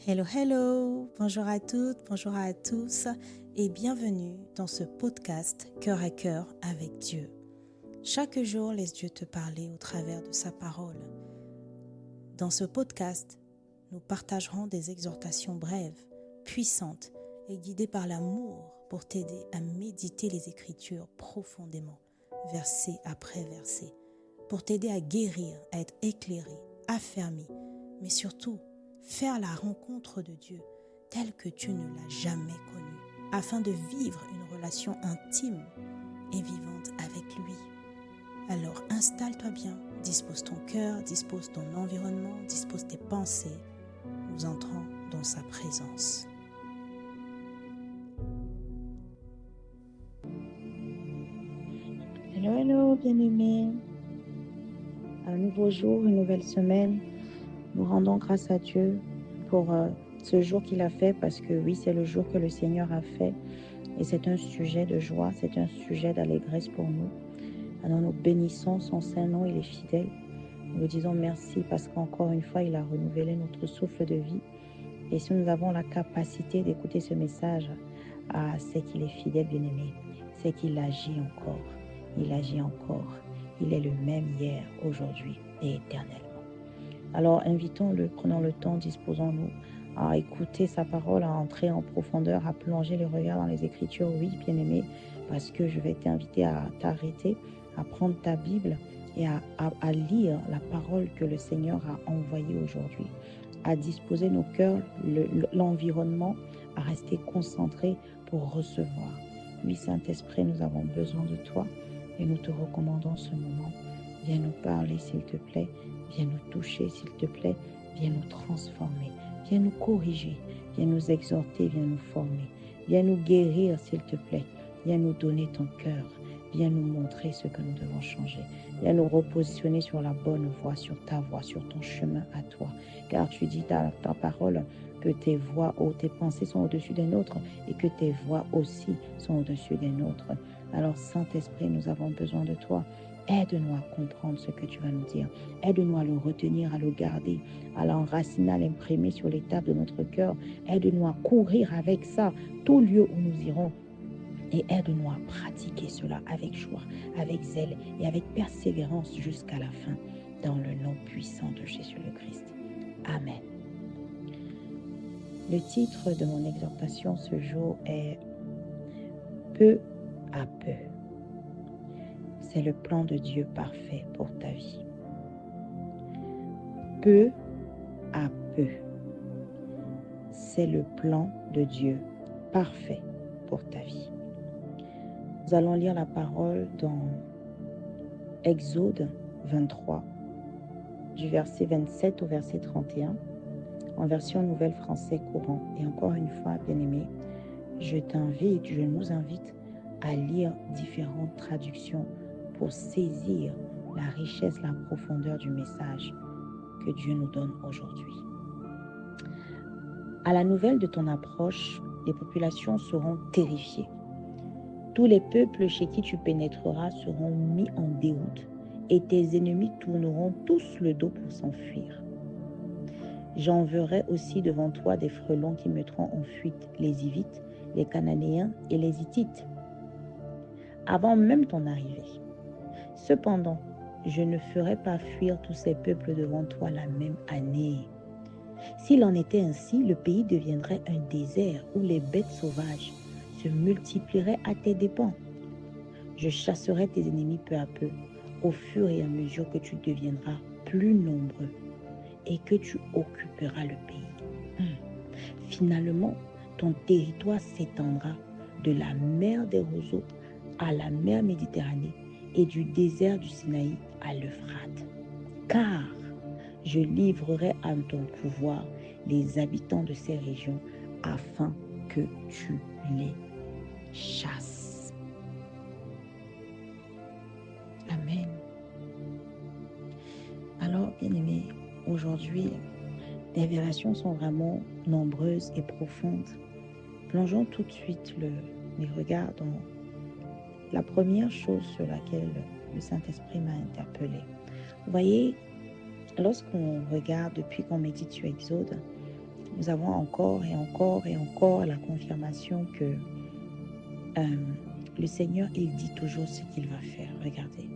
Hello, hello, bonjour à toutes, bonjour à tous et bienvenue dans ce podcast Cœur à cœur avec Dieu. Chaque jour, laisse Dieu te parler au travers de sa parole. Dans ce podcast, nous partagerons des exhortations brèves, puissantes et guidées par l'amour pour t'aider à méditer les Écritures profondément, verset après verset, pour t'aider à guérir, à être éclairé, affermi, mais surtout, faire la rencontre de Dieu telle que tu ne l'as jamais connu, afin de vivre une relation intime et vivante avec lui. Alors installe-toi bien, dispose ton cœur, dispose ton environnement, dispose tes pensées. Nous entrons dans sa présence. Hello, hello, bien-aimés. Un nouveau jour, une nouvelle semaine. Nous rendons grâce à Dieu pour ce jour qu'il a fait, parce que oui, c'est le jour que le Seigneur a fait. Et c'est un sujet de joie, c'est un sujet d'allégresse pour nous. Alors nous bénissons son saint nom, il est fidèle. Nous lui disons merci parce qu'encore une fois, il a renouvelé notre souffle de vie. Et si nous avons la capacité d'écouter ce message, c'est qu'il est fidèle, bien-aimé. C'est qu'il agit encore. Il agit encore. Il est le même hier, aujourd'hui et éternellement. Alors invitons-le, prenons le temps, disposons-nous à écouter sa parole, à entrer en profondeur, à plonger le regard dans les Écritures. Oui, bien-aimé, parce que je vais t'inviter à t'arrêter, à prendre ta Bible et à lire la parole que le Seigneur a envoyée aujourd'hui, à disposer nos cœurs, l'environnement, à rester concentrés pour recevoir. Oui, Saint-Esprit, nous avons besoin de toi et nous te recommandons ce moment. Viens nous parler, s'il te plaît. Viens nous toucher, s'il te plaît. Viens nous transformer. Viens nous corriger. Viens nous exhorter. Viens nous former. Viens nous guérir, s'il te plaît. Viens nous donner ton cœur. Viens nous montrer ce que nous devons changer. Viens nous repositionner sur la bonne voie, sur ta voie, sur ton chemin à toi. Car tu dis dans ta parole que tes voies ou tes pensées sont au-dessus des nôtres et que tes voies aussi sont au-dessus des nôtres. Alors, Saint-Esprit, nous avons besoin de toi. Aide-nous à comprendre ce que tu vas nous dire. Aide-nous à le retenir, à le garder, à l'enraciner, à l'imprimer sur les tables de notre cœur. Aide-nous à courir avec ça, tout lieu où nous irons. Et aide-nous à pratiquer cela avec joie, avec zèle et avec persévérance jusqu'à la fin, dans le nom puissant de Jésus le Christ. Amen. Le titre de mon exhortation ce jour est « Peu à peu ». C'est le plan de Dieu parfait pour ta vie. Peu à peu. C'est le plan de Dieu parfait pour ta vie. Nous allons lire la parole dans Exode 23, du verset 27 au verset 31, en version Nouvelle Français courant. Et encore une fois, bien-aimé, je nous invite à lire différentes traductions pour saisir la richesse, la profondeur du message que Dieu nous donne aujourd'hui. À la nouvelle de ton approche, les populations seront terrifiées. Tous les peuples chez qui tu pénétreras seront mis en déroute et tes ennemis tourneront tous le dos pour s'enfuir. J'enverrai aussi devant toi des frelons qui mettront en fuite les Hivites, les Cananéens et les Hittites, avant même ton arrivée. Cependant, je ne ferai pas fuir tous ces peuples devant toi la même année. S'il en était ainsi, le pays deviendrait un désert où les bêtes sauvages se multiplieraient à tes dépens. Je chasserai tes ennemis peu à peu, au fur et à mesure que tu deviendras plus nombreux et que tu occuperas le pays. Finalement, ton territoire s'étendra de la mer des roseaux à la mer Méditerranée et du désert du Sinaï à l'Euphrate. Car je livrerai à ton pouvoir les habitants de ces régions afin que tu les chasses. Amen. Alors, bien-aimés, aujourd'hui, les révélations sont vraiment nombreuses et profondes. Plongeons tout de suite les regards dans la première chose sur laquelle le Saint-Esprit m'a interpellée. Vous voyez, lorsqu'on regarde, depuis qu'on médite sur Exode, nous avons encore et encore et encore la confirmation que le Seigneur, il dit toujours ce qu'il va faire. Regardez,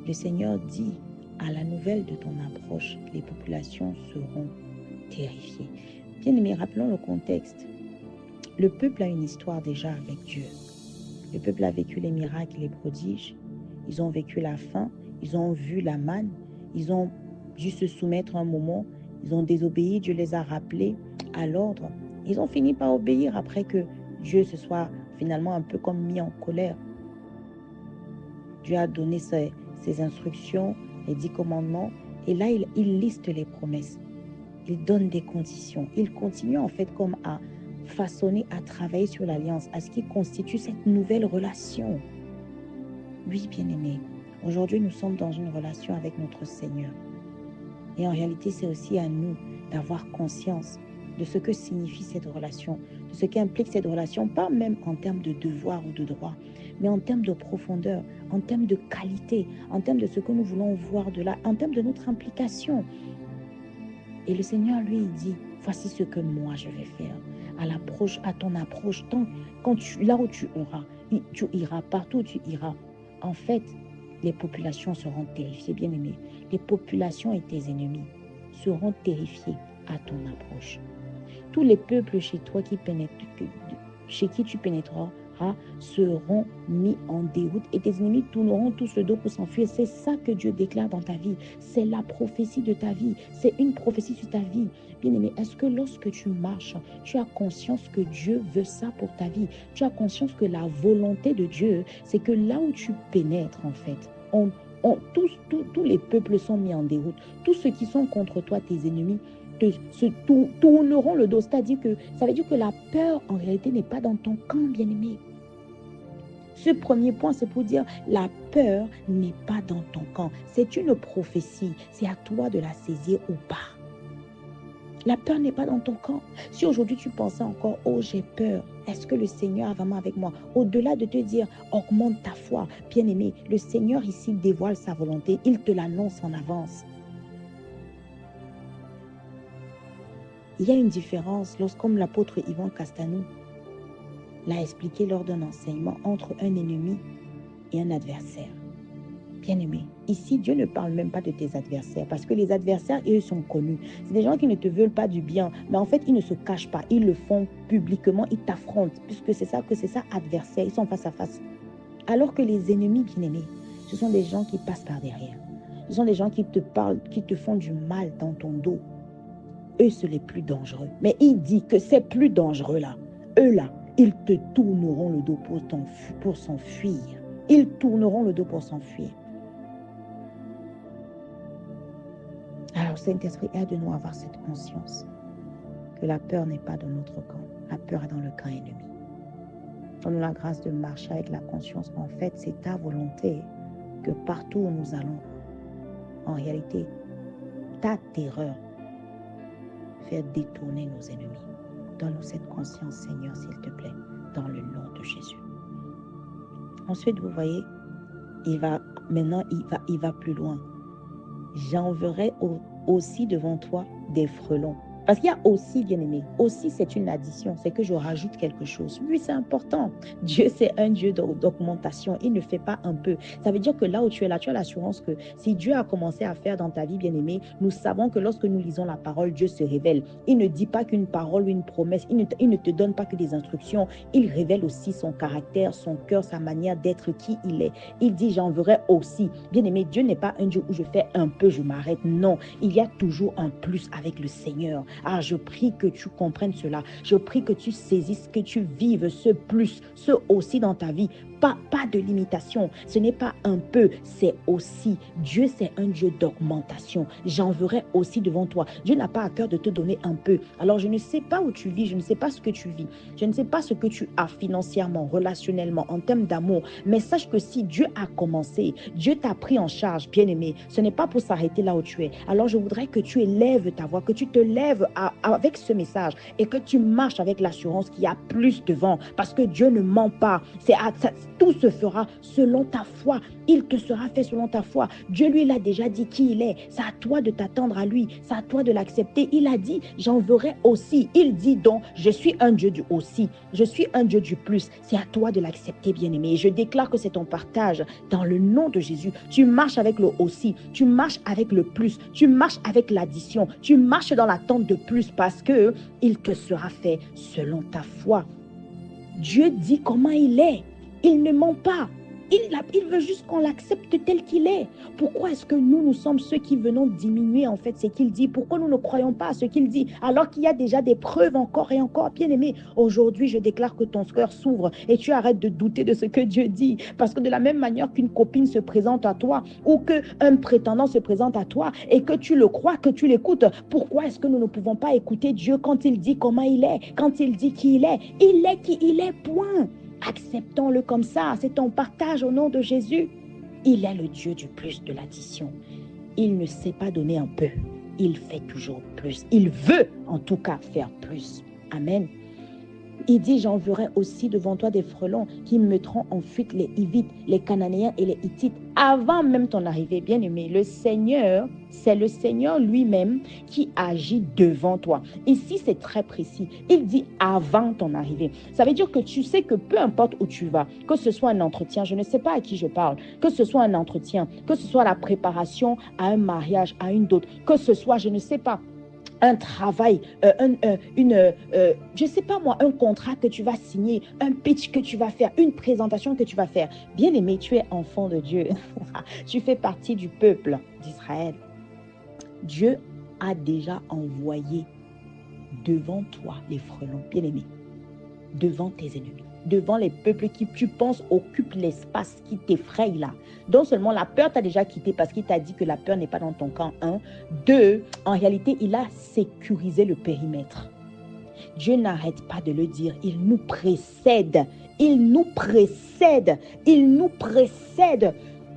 le Seigneur dit, à la nouvelle de ton approche, les populations seront terrifiées. Bien aimé, rappelons le contexte. Le peuple a une histoire déjà avec Dieu. Le peuple a vécu les miracles, les prodiges. Ils ont vécu la faim, ils ont vu la manne, ils ont dû se soumettre un moment, ils ont désobéi, Dieu les a rappelés à l'ordre. Ils ont fini par obéir après que Dieu se soit finalement un peu comme mis en colère. Dieu a donné ses instructions, les 10 commandements, et là il liste les promesses. Il donne des conditions. Il continue en fait comme à façonner, à travailler sur l'alliance, à ce qui constitue cette nouvelle relation. Oui, bien-aimés, aujourd'hui nous sommes dans une relation avec notre Seigneur. Et en réalité, c'est aussi à nous d'avoir conscience de ce que signifie cette relation, de ce qu'implique cette relation, pas même en termes de devoir ou de droit, mais en termes de profondeur, en termes de qualité, en termes de ce que nous voulons voir de là, en termes de notre implication. Et le Seigneur, lui, il dit, voici ce que moi je vais faire. À ton approche, là où tu iras, partout où tu iras. En fait, les populations seront terrifiées, bien-aimés. Les populations et tes ennemis seront terrifiés à ton approche. Tous les peuples chez toi chez qui tu pénétreras seront mis en déroute et tes ennemis tourneront tous le dos pour s'enfuir. C'est ça que Dieu déclare dans ta vie. C'est la prophétie de ta vie. C'est une prophétie sur ta vie. Bien-aimé, est-ce que lorsque tu marches, tu as conscience que Dieu veut ça pour ta vie? Tu as conscience que la volonté de Dieu, c'est que là où tu pénètres, en fait, tous les peuples sont mis en déroute. Tous ceux qui sont contre toi, tes ennemis, se tourneront le dos. C'est-à-dire que ça veut dire que la peur, en réalité, n'est pas dans ton camp, bien-aimé. Ce premier point, c'est pour dire la peur n'est pas dans ton camp. C'est une prophétie. C'est à toi de la saisir ou pas. La peur n'est pas dans ton camp. Si aujourd'hui tu pensais encore, oh j'ai peur, est-ce que le Seigneur est vraiment avec moi? Au-delà de te dire, augmente ta foi, bien-aimé, le Seigneur ici dévoile sa volonté, il te l'annonce en avance. Il y a une différence, comme l'apôtre Yvan Castanou l'a expliqué lors d'un enseignement, entre un ennemi et un adversaire. Bien-aimé, ici, Dieu ne parle même pas de tes adversaires parce que les adversaires, eux, sont connus. C'est des gens qui ne te veulent pas du bien, mais en fait, ils ne se cachent pas. Ils le font publiquement, ils t'affrontent puisque c'est ça, adversaire. Ils sont face à face. Alors que les ennemis, bien-aimés, ce sont des gens qui passent par derrière. Ce sont des gens qui te parlent, qui te font du mal dans ton dos. Eux, c'est les plus dangereux. Mais il dit que ces plus dangereux-là, eux-là, ils te tourneront le dos pour s'enfuir. Ils tourneront le dos pour s'enfuir. Alors, Saint-Esprit, aide-nous à avoir cette conscience que la peur n'est pas dans notre camp. La peur est dans le camp ennemi. Donne-nous la grâce de marcher avec la conscience qu'en fait, c'est ta volonté que partout où nous allons, en réalité, ta terreur fait détourner nos ennemis. Donne-nous cette conscience, Seigneur, s'il te plaît, dans le nom de Jésus. Ensuite, vous voyez, il va plus loin. J'enverrai aussi devant toi des frelons. Parce qu'il y a aussi, bien-aimé, aussi c'est une addition, c'est que je rajoute quelque chose. Oui, c'est important. Dieu, c'est un Dieu d'augmentation. Il ne fait pas un peu. Ça veut dire que là où tu es là, tu as l'assurance que si Dieu a commencé à faire dans ta vie, bien-aimé, nous savons que lorsque nous lisons la parole, Dieu se révèle. Il ne dit pas qu'une parole ou une promesse, il ne te donne pas que des instructions. Il révèle aussi son caractère, son cœur, sa manière d'être, qui il est. Il dit, j'enverrai aussi. Bien-aimé, Dieu n'est pas un Dieu où je fais un peu, je m'arrête. Non, il y a toujours un plus avec le Seigneur. Ah, je prie que tu comprennes cela. Je prie que tu saisisses, que tu vives ce plus, ce aussi dans ta vie. Pas de limitation. Ce n'est pas un peu, c'est aussi. Dieu, c'est un Dieu d'augmentation. J'enverrai aussi devant toi. Dieu n'a pas à cœur de te donner un peu. Alors, je ne sais pas où tu vis, je ne sais pas ce que tu vis. Je ne sais pas ce que tu as financièrement, relationnellement, en termes d'amour. Mais sache que si Dieu a commencé, Dieu t'a pris en charge, bien-aimé. Ce n'est pas pour s'arrêter là où tu es. Alors, je voudrais que tu élèves ta voix, que tu te lèves avec ce message et que tu marches avec l'assurance qu'il y a plus devant, parce que Dieu ne ment pas. Tout se fera selon ta foi. Il te sera fait selon ta foi. Dieu, lui, il a déjà dit qui il est. C'est à toi de t'attendre à lui. C'est à toi de l'accepter. Il a dit, j'enverrai aussi. Il dit donc, je suis un Dieu du aussi. Je suis un Dieu du plus. C'est à toi de l'accepter, bien-aimé. Et je déclare que c'est ton partage dans le nom de Jésus. Tu marches avec le aussi. Tu marches avec le plus. Tu marches avec l'addition. Tu marches dans l'attente de plus parce que il te sera fait selon ta foi. Dieu dit comment il est. Il ne ment pas. Il veut juste qu'on l'accepte tel qu'il est. Pourquoi est-ce que nous sommes ceux qui venons diminuer en fait ce qu'il dit? Pourquoi nous ne croyons pas à ce qu'il dit alors qu'il y a déjà des preuves encore et encore? Bien-aimé, aujourd'hui je déclare que ton cœur s'ouvre et tu arrêtes de douter de ce que Dieu dit. Parce que de la même manière qu'une copine se présente à toi ou qu'un prétendant se présente à toi et que tu le crois, que tu l'écoutes, pourquoi est-ce que nous ne pouvons pas écouter Dieu quand il dit comment il est, quand il dit qui il est? Il est qui il est, point. Acceptons-le comme ça, c'est ton partage au nom de Jésus. Il est le Dieu du plus, de l'addition. Il ne sait pas donner un peu, il fait toujours plus. Il veut en tout cas faire plus. Amen. Il dit, j'enverrai aussi devant toi des frelons qui mettront en fuite les Hivites, les Cananéens et les Hittites avant même ton arrivée. Bien-aimé, le Seigneur, c'est le Seigneur lui-même qui agit devant toi. Ici, c'est très précis. Il dit avant ton arrivée. Ça veut dire que tu sais que peu importe où tu vas, que ce soit un entretien, je ne sais pas à qui je parle, que ce soit un entretien, que ce soit la préparation à un mariage, à une dot, que ce soit, je ne sais pas, un travail, je ne sais pas moi, un contrat que tu vas signer, un pitch que tu vas faire, une présentation que tu vas faire. Bien-aimé, tu es enfant de Dieu. Tu fais partie du peuple d'Israël. Dieu a déjà envoyé devant toi les frelons, bien-aimé, devant tes ennemis, devant les peuples qui, tu penses, occupent l'espace qui t'effraie là. Donc seulement la peur t'a déjà quitté parce qu'il t'a dit que la peur n'est pas dans ton camp. 1. 2. En réalité, il a sécurisé le périmètre. Dieu n'arrête pas de le dire. Il nous précède. Il nous précède. Il nous précède.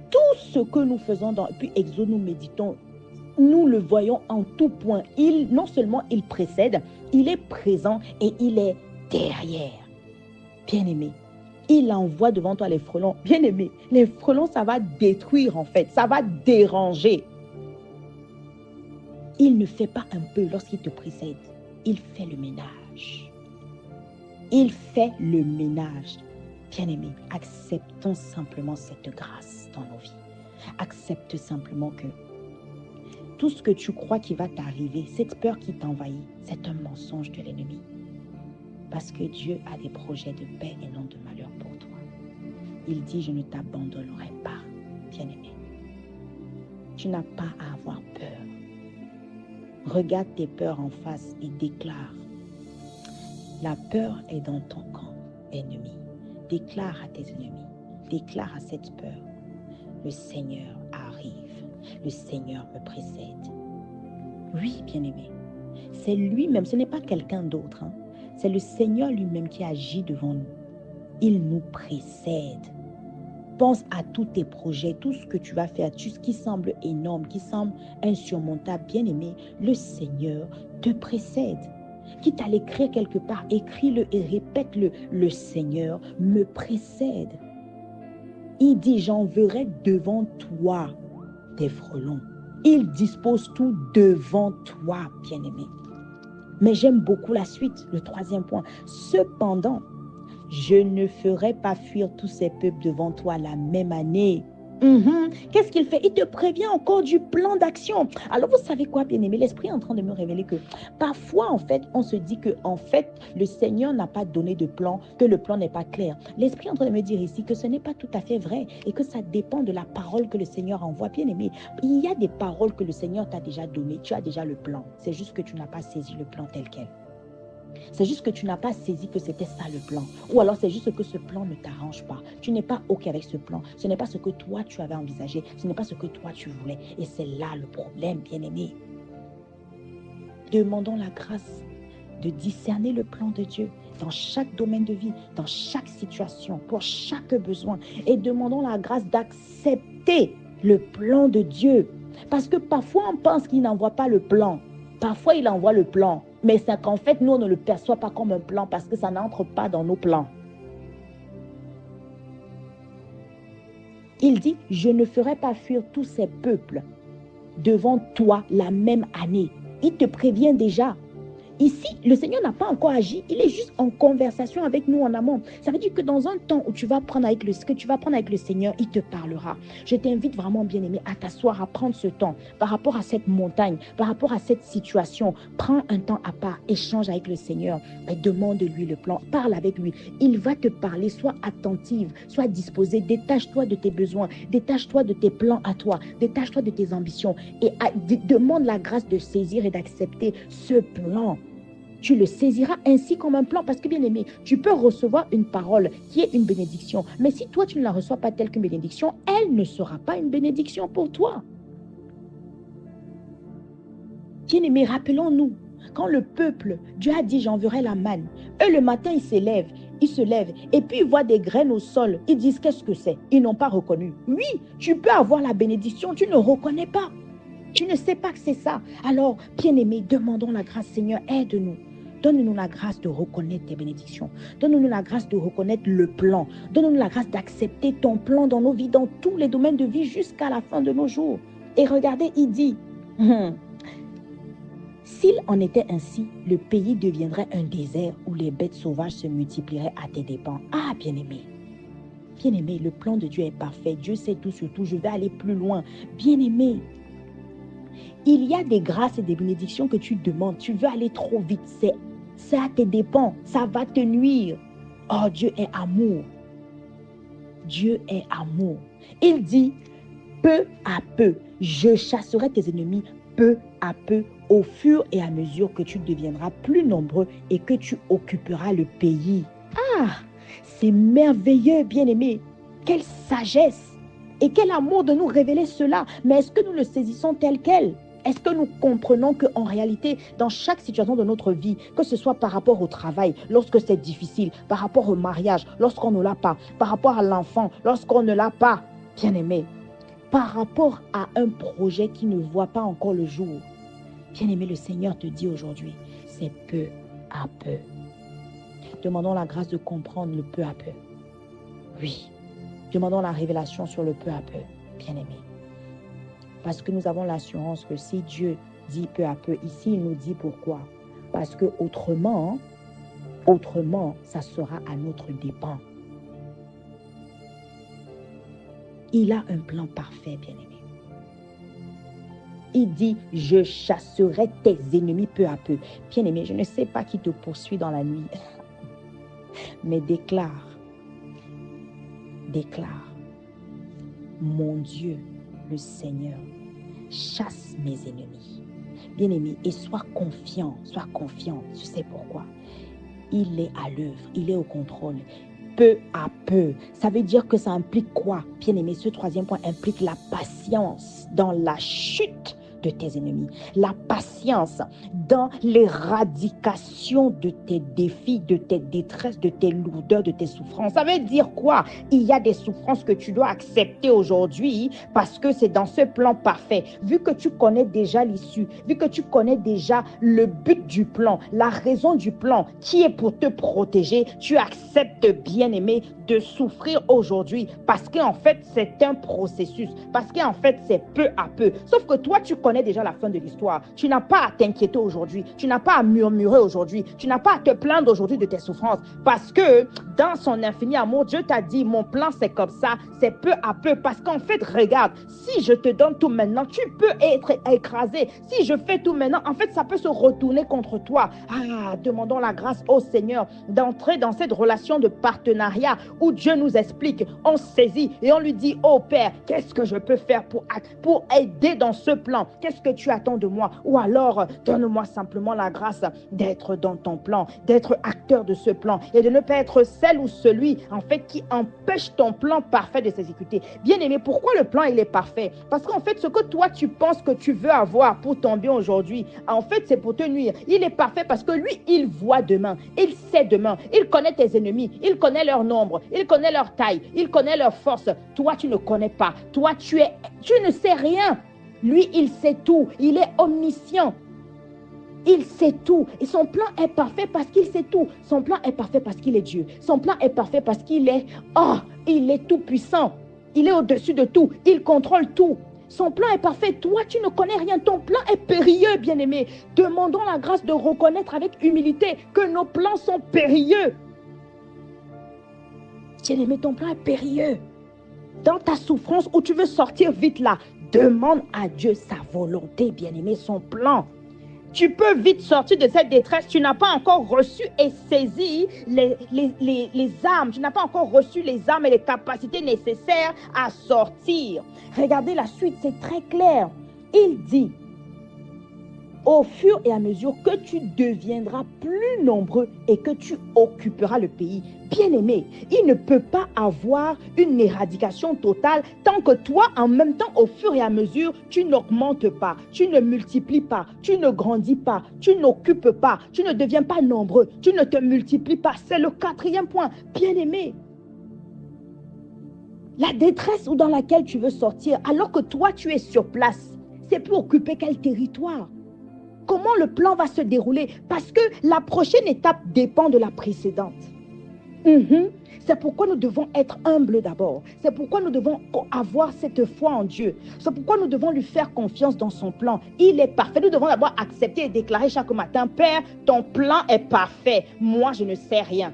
Tout ce que nous faisons dans... Puis Exode, nous méditons. Nous le voyons en tout point. Non seulement il précède, il est présent et il est derrière. Bien-aimé, il envoie devant toi les frelons. Bien-aimé, les frelons, ça va détruire en fait, ça va déranger. Il ne fait pas un peu lorsqu'il te précède. Il fait le ménage. Il fait le ménage. Bien-aimé, acceptons simplement cette grâce dans nos vies. Accepte simplement que tout ce que tu crois qui va t'arriver, cette peur qui t'envahit, c'est un mensonge de l'ennemi. Parce que Dieu a des projets de paix et non de malheur pour toi. Il dit, je ne t'abandonnerai pas, bien-aimé. Tu n'as pas à avoir peur. Regarde tes peurs en face et déclare. La peur est dans ton camp, ennemi. Déclare à tes ennemis, déclare à cette peur. Le Seigneur arrive, le Seigneur me précède. Oui, bien-aimé, c'est lui-même, ce n'est pas quelqu'un d'autre, hein. C'est le Seigneur lui-même qui agit devant nous. Il nous précède. Pense à tous tes projets, tout ce que tu vas faire, tout ce qui semble énorme, qui semble insurmontable. Bien-aimé, le Seigneur te précède. Quitte à l'écrire quelque part, écris-le et répète-le. Le Seigneur me précède. Il dit, j'enverrai devant toi des frelons. Il dispose tout devant toi, bien-aimé. Mais j'aime beaucoup la suite, le 3e point. Cependant, je ne ferai pas fuir tous ces peuples devant toi la même année. Qu'est-ce qu'il fait? Il te prévient encore du plan d'action. Alors, vous savez quoi, bien-aimé? L'Esprit est en train de me révéler que parfois, en fait, on se dit que, en fait, le Seigneur n'a pas donné de plan, que le plan n'est pas clair. L'Esprit est en train de me dire ici que ce n'est pas tout à fait vrai et que ça dépend de la parole que le Seigneur envoie. Bien-aimé, il y a des paroles que le Seigneur t'a déjà données. Tu as déjà le plan. C'est juste que tu n'as pas saisi le plan tel quel. C'est juste que tu n'as pas saisi que c'était ça le plan. Ou alors c'est juste que ce plan ne t'arrange pas. Tu n'es pas OK avec ce plan. Ce n'est pas ce que toi tu avais envisagé. Ce n'est pas ce que toi tu voulais. Et c'est là le problème, bien-aimé. Demandons la grâce de discerner le plan de Dieu dans chaque domaine de vie, dans chaque situation, pour chaque besoin. Et demandons la grâce d'accepter le plan de Dieu. Parce que parfois on pense qu'il n'envoie pas le plan. Parfois, il envoie le plan, mais c'est qu'en fait, nous, on ne le perçoit pas comme un plan parce que ça n'entre pas dans nos plans. Il dit, je ne ferai pas fuir tous ces peuples devant toi la même année. Il te prévient déjà. Ici, le Seigneur n'a pas encore agi. Il est juste en conversation avec nous en amont. Ça veut dire que dans un temps où tu vas prendre avec le Seigneur, il te parlera. Je t'invite vraiment, bien-aimé, à t'asseoir, à prendre ce temps par rapport à cette montagne, par rapport à cette situation. Prends un temps à part, échange avec le Seigneur et demande-lui le plan. Parle avec lui. Il va te parler. Sois attentive, sois disposée. Détache-toi de tes besoins. Détache-toi de tes plans à toi. Détache-toi de tes ambitions et demande la grâce de saisir et d'accepter ce plan. Tu le saisiras ainsi comme un plan parce que, bien aimé, tu peux recevoir une parole qui est une bénédiction. Mais si toi, tu ne la reçois pas telle qu'une bénédiction, elle ne sera pas une bénédiction pour toi. Bien aimé, rappelons-nous, quand le peuple, Dieu a dit, j'enverrai la manne. Eux, le matin, ils se lèvent et puis ils voient des graines au sol. Ils disent, qu'est-ce que c'est? Ils n'ont pas reconnu. Oui, tu peux avoir la bénédiction, tu ne reconnais pas. Tu ne sais pas que c'est ça. Alors, bien aimé, demandons la grâce, Seigneur, aide-nous. Donne-nous la grâce de reconnaître tes bénédictions. Donne-nous la grâce de reconnaître le plan. Donne-nous la grâce d'accepter ton plan dans nos vies, dans tous les domaines de vie jusqu'à la fin de nos jours. Et regardez, il dit, s'il en était ainsi, le pays deviendrait un désert où les bêtes sauvages se multiplieraient à tes dépens. Ah, bien-aimé. Bien-aimé, le plan de Dieu est parfait. Dieu sait tout sur tout. Je vais aller plus loin. Bien-aimé, il y a des grâces et des bénédictions que tu demandes. Tu veux aller trop vite. C'est à tes dépens. Ça va te nuire. Oh, Dieu est amour. Dieu est amour. Il dit, peu à peu, je chasserai tes ennemis peu à peu, au fur et à mesure que tu deviendras plus nombreux et que tu occuperas le pays. Ah, c'est merveilleux, bien-aimé. Quelle sagesse et quel amour de nous révéler cela. Mais est-ce que nous le saisissons tel quel? Est-ce que nous comprenons qu'en réalité, dans chaque situation de notre vie, que ce soit par rapport au travail, lorsque c'est difficile, par rapport au mariage, lorsqu'on ne l'a pas, par rapport à l'enfant, lorsqu'on ne l'a pas, bien-aimé, par rapport à un projet qui ne voit pas encore le jour, bien-aimé, le Seigneur te dit aujourd'hui, c'est peu à peu. Demandons la grâce de comprendre le peu à peu. Oui, demandons la révélation sur le peu à peu, bien-aimé. Parce que nous avons l'assurance que si Dieu dit peu à peu, ici il nous dit pourquoi. Parce que autrement, ça sera à notre dépens. Il a un plan parfait, bien-aimé. Il dit, je chasserai tes ennemis peu à peu. Bien-aimé, je ne sais pas qui te poursuit dans la nuit, mais déclare, mon Dieu, le Seigneur, chasse mes ennemis. Bien-aimé, et sois confiant, tu sais pourquoi. Il est à l'œuvre, il est au contrôle. Peu à peu, ça veut dire que ça implique quoi? Bien-aimé, ce troisième point implique la patience dans la chute de tes ennemis, la patience dans l'éradication de tes défis, de tes détresses, de tes lourdeurs, de tes souffrances. Ça veut dire quoi? Il y a des souffrances que tu dois accepter aujourd'hui parce que c'est dans ce plan parfait. Vu que tu connais déjà l'issue, vu que tu connais déjà le but du plan, la raison du plan qui est pour te protéger, tu acceptes, bien-aimé, de souffrir aujourd'hui parce qu'en fait, c'est un processus, parce qu'en fait, c'est peu à peu. Sauf que toi, tu connais déjà la fin de l'histoire. Tu n'as pas à t'inquiéter aujourd'hui. Tu n'as pas à murmurer aujourd'hui. Tu n'as pas à te plaindre aujourd'hui de tes souffrances parce que dans son infini amour, Dieu t'a dit, mon plan, c'est comme ça, c'est peu à peu. Parce qu'en fait, regarde, si je te donne tout maintenant, tu peux être écrasé. Si je fais tout maintenant, en fait, ça peut se retourner contre toi. Ah, demandons la grâce au Seigneur d'entrer dans cette relation de partenariat où Dieu nous explique, on saisit et on lui dit, oh Père, qu'est-ce que je peux faire pour aider dans ce plan? Qu'est-ce que tu attends de moi? Ou alors, donne-moi simplement la grâce d'être dans ton plan, d'être acteur de ce plan et de ne pas être celle ou celui, en fait, qui empêche ton plan parfait de s'exécuter. Bien-aimé, pourquoi le plan, il est parfait? Parce qu'en fait, ce que toi, tu penses que tu veux avoir pour ton bien aujourd'hui, en fait, c'est pour te nuire. Il est parfait parce que lui, il voit demain, il sait demain, il connaît tes ennemis, il connaît leur nombre, il connaît leur taille, il connaît leur force. Toi, tu ne connais pas. Toi, tu ne sais rien. Lui, il sait tout. Il est omniscient. Il sait tout. Et son plan est parfait parce qu'il sait tout. Son plan est parfait parce qu'il est Dieu. Son plan est parfait parce qu'il est, il est tout puissant. Il est au-dessus de tout. Il contrôle tout. Son plan est parfait. Toi, tu ne connais rien. Ton plan est périlleux, bien-aimé. Demandons la grâce de reconnaître avec humilité que nos plans sont périlleux. Bien-aimé, ton plan est périlleux. Dans ta souffrance où tu veux sortir vite là, demande à Dieu sa volonté, bien-aimé, son plan. Tu peux vite sortir de cette détresse. Tu n'as pas encore reçu et saisi les armes. Tu n'as pas encore reçu les armes et les capacités nécessaires à sortir. Regardez la suite, c'est très clair. Il dit, au fur et à mesure que tu deviendras plus nombreux et que tu occuperas le pays. Bien-aimé, il ne peut pas avoir une éradication totale tant que toi, en même temps, au fur et à mesure, tu n'augmentes pas, tu ne multiplies pas, tu ne grandis pas, tu n'occupes pas, tu ne deviens pas nombreux, tu ne te multiplies pas. C'est le 4e point. Bien-aimé, la détresse dans laquelle tu veux sortir, alors que toi, tu es sur place, c'est pour occuper quel territoire? Comment le plan va se dérouler? Parce que la prochaine étape dépend de la précédente. C'est pourquoi nous devons être humbles d'abord. C'est pourquoi nous devons avoir cette foi en Dieu. C'est pourquoi nous devons lui faire confiance dans son plan. Il est parfait. Nous devons d'abord accepter et déclarer chaque matin, Père, ton plan est parfait. Moi, je ne sais rien.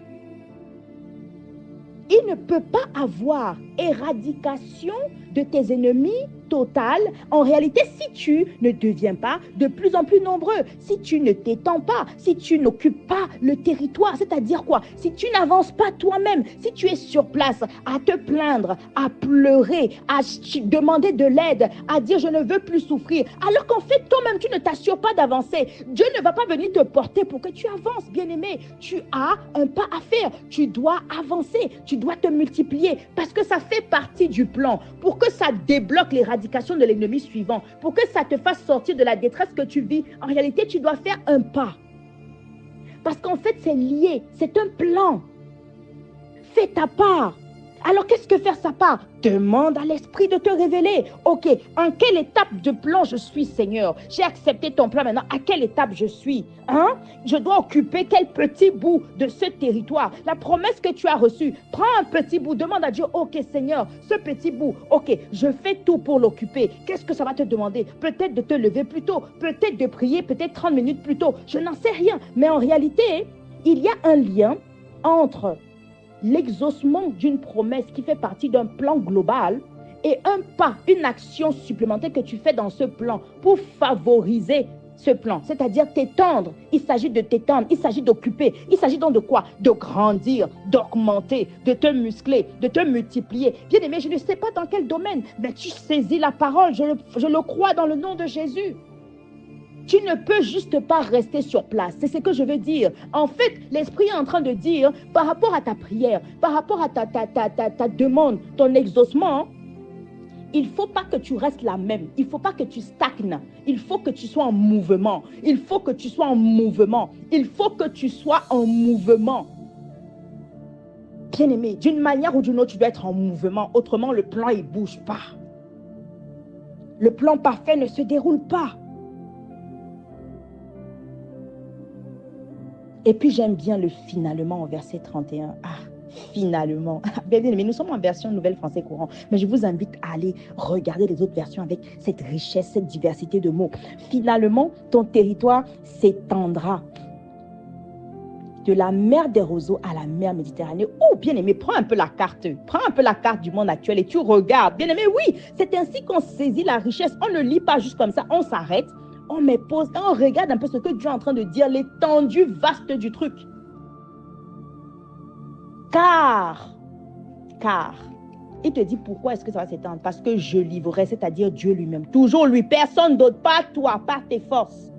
Il ne peut pas avoir éradication de tes ennemis totale. En réalité, si tu ne deviens pas de plus en plus nombreux, si tu ne t'étends pas, si tu n'occupes pas le territoire, c'est-à-dire quoi? Si tu n'avances pas toi-même, si tu es sur place à te plaindre, à pleurer, à demander de l'aide, à dire je ne veux plus souffrir, alors qu'en fait toi-même tu ne t'assures pas d'avancer, Dieu ne va pas venir te porter pour que tu avances, bien-aimé. Tu as un pas à faire, tu dois avancer, tu dois te multiplier parce que ça fait partie du plan pour que ça débloque l'éradication de l'ennemi suivant, pour que ça te fasse sortir de la détresse que tu vis. En réalité, tu dois faire un pas. Parce qu'en fait, c'est lié, c'est un plan. Fais ta part. Alors, qu'est-ce que faire sa part? Demande à l'Esprit de te révéler. Ok, en quelle étape de plan je suis, Seigneur? J'ai accepté ton plan maintenant. À quelle étape je suis? Je dois occuper quel petit bout de ce territoire? La promesse que tu as reçue, prends un petit bout. Demande à Dieu, ok, Seigneur, ce petit bout, ok, je fais tout pour l'occuper. Qu'est-ce que ça va te demander? Peut-être de te lever plus tôt, peut-être de prier, peut-être 30 minutes plus tôt. Je n'en sais rien. Mais en réalité, il y a un lien entre l'exaucement d'une promesse qui fait partie d'un plan global et un pas, une action supplémentaire que tu fais dans ce plan pour favoriser ce plan, c'est-à-dire t'étendre. Il s'agit de t'étendre, il s'agit d'occuper, il s'agit donc de quoi? De grandir, d'augmenter, de te muscler, de te multiplier. Bien aimé, je ne sais pas dans quel domaine, mais tu saisis la parole, je le crois dans le nom de Jésus. Tu ne peux juste pas rester sur place. C'est ce que je veux dire. En fait, l'Esprit est en train de dire, par rapport à ta prière, par rapport à ta demande, ton exaucement, il ne faut pas que tu restes la même. Il ne faut pas que tu stagnes. Il faut que tu sois en mouvement. Il faut que tu sois en mouvement. Il faut que tu sois en mouvement. Bien-aimé, d'une manière ou d'une autre, tu dois être en mouvement. Autrement, le plan, il ne bouge pas. Le plan parfait ne se déroule pas. Et puis, j'aime bien le finalement au verset 31. Finalement. Bien aimé, nous sommes en version Nouvelle Français Courant. Mais je vous invite à aller regarder les autres versions avec cette richesse, cette diversité de mots. Finalement, ton territoire s'étendra. De la mer des roseaux à la mer Méditerranée. Oh, bien aimé, prends un peu la carte. Prends un peu la carte du monde actuel et tu regardes. Bien aimé, oui, c'est ainsi qu'on saisit la richesse. On ne lit pas juste comme ça. On s'arrête. On met pause et on regarde un peu ce que Dieu est en train de dire, l'étendue vaste du truc. Car, il te dit pourquoi est-ce que ça va s'étendre? Parce que je livrerai, c'est-à-dire Dieu lui-même. Toujours lui, personne d'autre, pas toi, pas tes forces.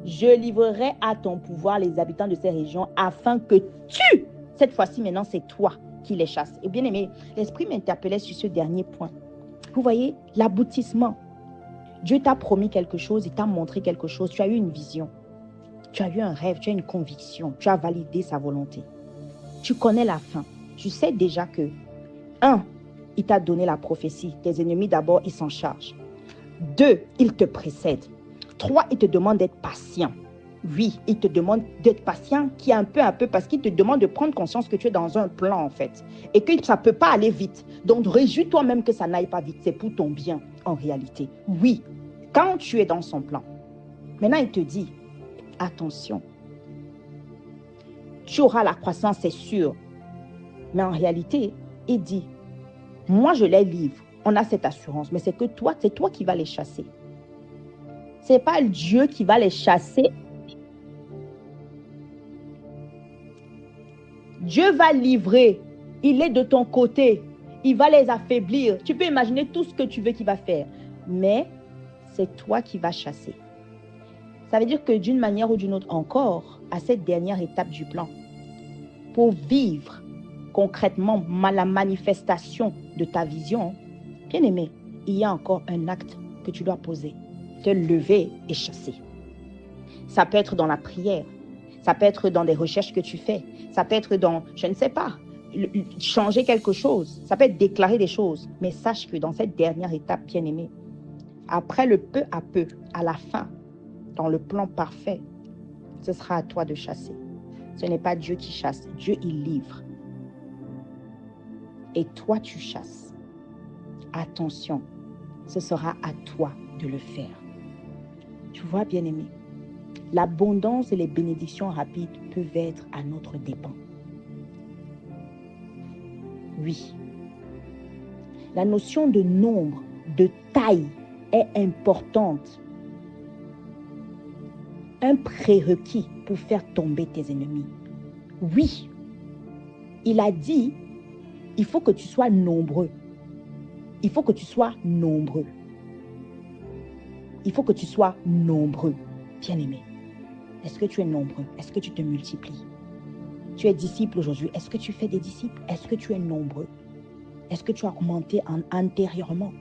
Je livrerai à ton pouvoir les habitants de ces régions afin que tu, cette fois-ci maintenant, c'est toi qui les chasses. Et bien aimé, l'Esprit m'interpellait sur ce dernier point. Vous voyez, l'aboutissement. Dieu t'a promis quelque chose, il t'a montré quelque chose, tu as eu une vision, tu as eu un rêve, tu as une conviction, tu as validé sa volonté. Tu connais la fin, tu sais déjà que, 1, il t'a donné la prophétie, tes ennemis d'abord, ils s'en chargent. 2, il te précède. 3, il te demande d'être patient. Oui, il te demande d'être patient, qui est un peu, parce qu'il te demande de prendre conscience que tu es dans un plan, en fait, et que ça ne peut pas aller vite. Donc, réjouis-toi même que ça n'aille pas vite. C'est pour ton bien, en réalité. Oui, quand tu es dans son plan. Maintenant, il te dit, attention, tu auras la croissance, c'est sûr. Mais en réalité, il dit, moi, je les livre. On a cette assurance, mais c'est toi qui vas les chasser. Ce n'est pas Dieu qui va les chasser. Dieu va livrer. Il est de ton côté. Il va les affaiblir. Tu peux imaginer tout ce que tu veux qu'il va faire. Mais c'est toi qui vas chasser. Ça veut dire que d'une manière ou d'une autre encore, à cette dernière étape du plan, pour vivre concrètement la manifestation de ta vision, bien aimé, il y a encore un acte que tu dois poser. Te lever et chasser. Ça peut être dans la prière. Ça peut être dans des recherches que tu fais. Ça peut être dans, je ne sais pas, changer quelque chose. Ça peut être déclarer des choses. Mais sache que dans cette dernière étape, bien-aimé, après le peu à peu, à la fin, dans le plan parfait, ce sera à toi de chasser. Ce n'est pas Dieu qui chasse. Dieu, il livre. Et toi, tu chasses. Attention, ce sera à toi de le faire. Tu vois, bien-aimé, l'abondance et les bénédictions rapides peuvent être à notre dépens. Oui. La notion de nombre, de taille est importante. Un prérequis pour faire tomber tes ennemis. Oui. Il a dit, il faut que tu sois nombreux. Il faut que tu sois nombreux. Il faut que tu sois nombreux, bien-aimé. Est-ce que tu es nombreux? Est-ce que tu te multiplies? Tu es disciple aujourd'hui. Est-ce que tu fais des disciples? Est-ce que tu es nombreux? Est-ce que tu as augmenté intérieurement?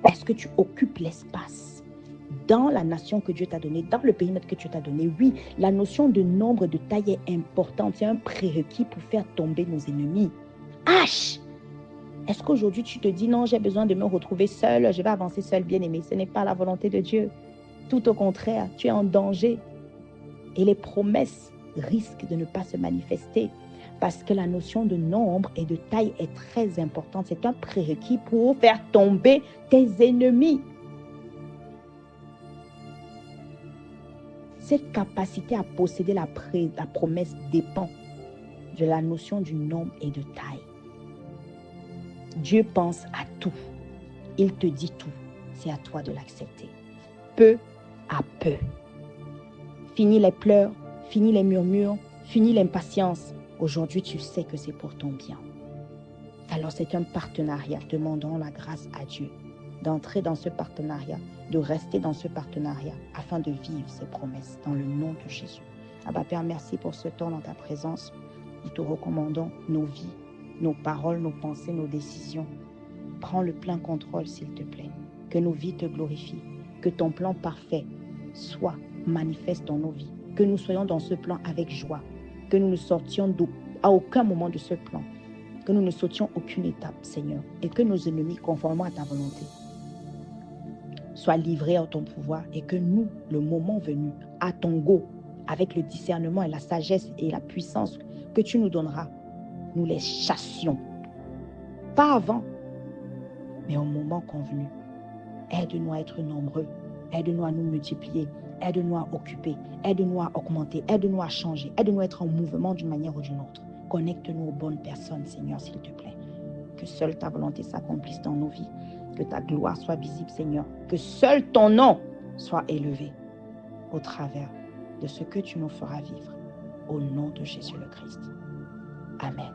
Est-ce que tu occupes l'espace dans la nation que Dieu t'a donnée, dans le périmètre que Dieu t'a donné? Oui, la notion de nombre, de taille est importante. C'est un prérequis pour faire tomber nos ennemis. H! Est-ce qu'aujourd'hui tu te dis non, j'ai besoin de me retrouver seul, je vais avancer seul, bien-aimé? Ce n'est pas la volonté de Dieu. Tout au contraire, tu es en danger. Et les promesses risquent de ne pas se manifester parce que la notion de nombre et de taille est très importante. C'est un prérequis pour faire tomber tes ennemis. Cette capacité à posséder la promesse dépend de la notion du nombre et de taille. Dieu pense à tout. Il te dit tout. C'est à toi de l'accepter. Peu à peu. Fini les pleurs, fini les murmures, fini l'impatience. Aujourd'hui, tu sais que c'est pour ton bien. Alors, c'est un partenariat. Demandons la grâce à Dieu d'entrer dans ce partenariat, de rester dans ce partenariat afin de vivre ses promesses dans le nom de Jésus. Abba Père, merci pour ce temps dans ta présence. Nous te recommandons nos vies, nos paroles, nos pensées, nos décisions. Prends le plein contrôle, s'il te plaît. Que nos vies te glorifient. Que ton plan parfait soit manifeste dans nos vies. Que nous soyons dans ce plan avec joie. Que nous ne sortions à aucun moment de ce plan. Que nous ne sautions aucune étape, Seigneur. Et que nos ennemis, conformément à ta volonté, soient livrés à ton pouvoir. Et que nous, le moment venu, à ton go, avec le discernement et la sagesse et la puissance que tu nous donneras, nous les chassions. Pas avant, mais au moment convenu. Aide-nous à être nombreux. Aide-nous à nous multiplier. Aide-nous à occuper. Aide-nous à augmenter. Aide-nous à changer. Aide-nous à être en mouvement d'une manière ou d'une autre. Connecte-nous aux bonnes personnes, Seigneur, s'il te plaît. Que seule ta volonté s'accomplisse dans nos vies. Que ta gloire soit visible, Seigneur. Que seul ton nom soit élevé au travers de ce que tu nous feras vivre. Au nom de Jésus le Christ. Amen.